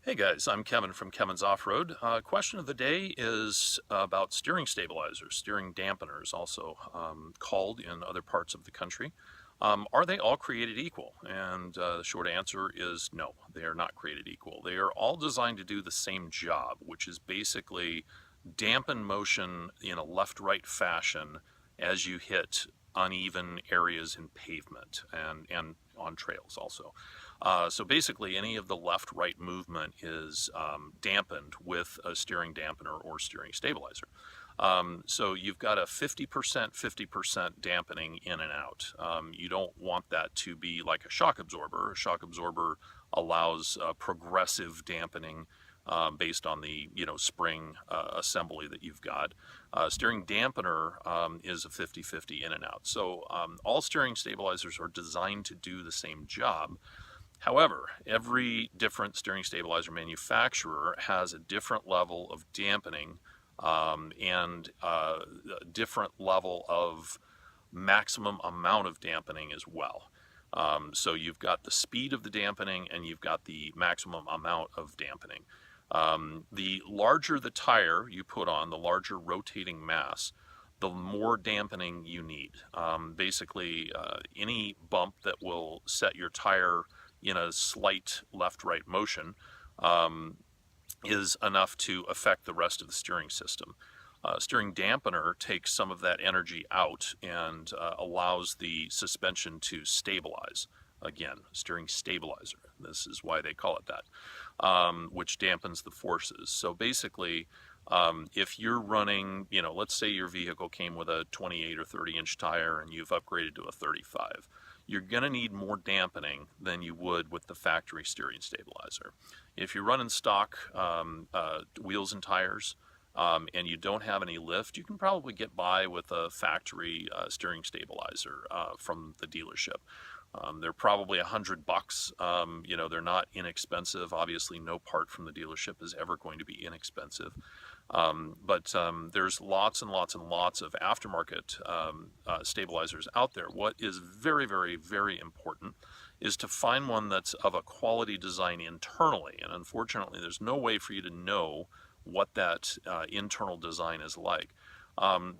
Hey guys, I'm Kevin from Kevin's Off-Road. Question of the day is about steering stabilizers, steering dampeners, also called in other parts of the country. Are they all created equal? And the short answer is no, they are not created equal. They are all designed to do the same job, which is basically dampen motion in a left-right fashion as you hit uneven areas in pavement and on trails also. So basically any of the left-right movement is dampened with a steering dampener or steering stabilizer. So you've got a 50%, 50% dampening in and out. You don't want that to be like a shock absorber. A shock absorber allows progressive dampening based on the spring assembly that you've got. Steering dampener is a 50-50 in and out. So all steering stabilizers are designed to do the same job. However, every different steering stabilizer manufacturer has a different level of dampening and a different level of maximum amount of dampening as well. So you've got the speed of the dampening and you've got the maximum amount of dampening. The larger the tire you put on, the larger rotating mass, the more dampening you need. Basically, any bump that will set your tire in a slight left-right motion is enough to affect the rest of the steering system. Steering dampener takes some of that energy out and allows the suspension to stabilize. Again, steering stabilizer. This is why they call it that, which dampens the forces. So basically, if you're running, let's say your vehicle came with a 28 or 30-inch tire and you've upgraded to a 35. You're going to need more dampening than you would with the factory steering stabilizer. If you're running stock wheels and tires and you don't have any lift, you can probably get by with a factory steering stabilizer from the dealership. They're probably $100. They're not inexpensive. Obviously, no part from the dealership is ever going to be inexpensive. But there's lots and lots and lots of aftermarket stabilizers out there. What is very, very, very important is to find one that's of a quality design internally. And unfortunately, there's no way for you to know what that internal design is like.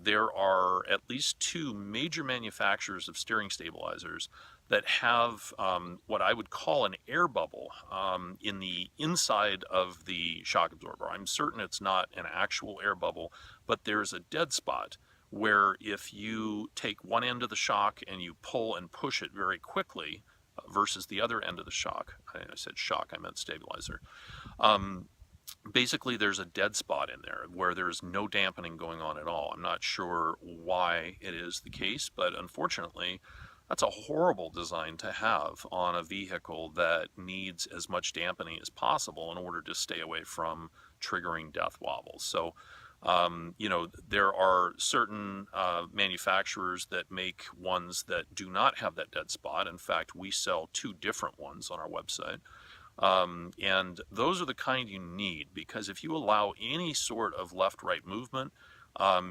There are at least two major manufacturers of steering stabilizers that have what I would call an air bubble in the inside of the shock absorber. I'm certain it's not an actual air bubble, but there's a dead spot where if you take one end of the shock and you pull and push it very quickly versus the other end of the shock, I said shock, I meant stabilizer, basically there's a dead spot in there where there's no dampening going on at all. I'm not sure why it is the case, but unfortunately that's a horrible design to have on a vehicle that needs as much dampening as possible in order to stay away from triggering death wobbles. So there are certain manufacturers that make ones that do not have that dead spot. In fact, we sell two different ones on our website. And those are the kind you need, because if you allow any sort of left-right movement,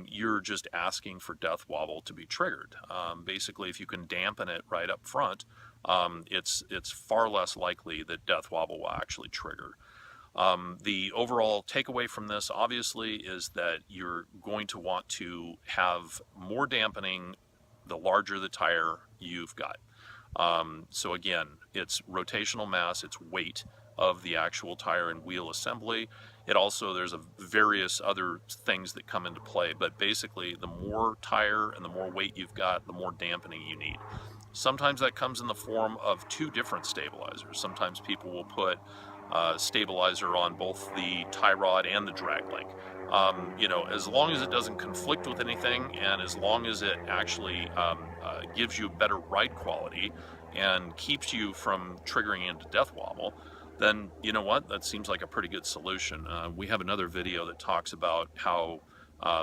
you're just asking for death wobble to be triggered. Basically, if you can dampen it right up front, it's far less likely that death wobble will actually trigger. The overall takeaway from this, obviously, is that you're going to want to have more dampening the larger the tire you've got. So again, it's rotational mass, it's weight of the actual tire and wheel assembly. There's various other things that come into play, but basically the more tire and the more weight you've got, the more dampening you need. Sometimes that comes in the form of two different stabilizers. Sometimes people will put stabilizer on both the tie rod and the drag link. As long as it doesn't conflict with anything, and as long as it actually gives you better ride quality and keeps you from triggering into death wobble, then you know what, that seems like a pretty good solution. We have another video that talks about how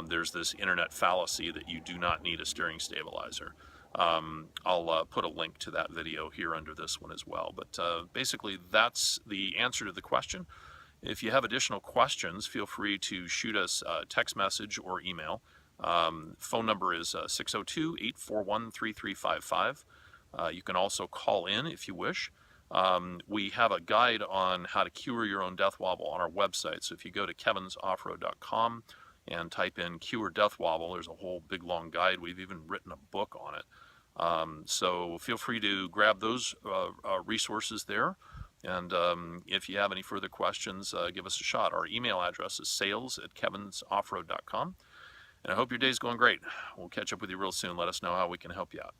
there's this internet fallacy that you do not need a steering stabilizer. I'll put a link to that video here under this one as well. But basically, that's the answer to the question. If you have additional questions, feel free to shoot us a text message or email. Phone number is 602-841-3355. You can also call in if you wish. We have a guide on how to cure your own death wobble on our website. So if you go to KevinsOffroad.com and type in cure death wobble, there's a whole big long guide. We've even written a book on it. So feel free to grab those resources there. And if you have any further questions, give us a shot. Our email address is sales@KevinsOffroad.com. And I hope your day's going great. We'll catch up with you real soon. Let us know how we can help you out.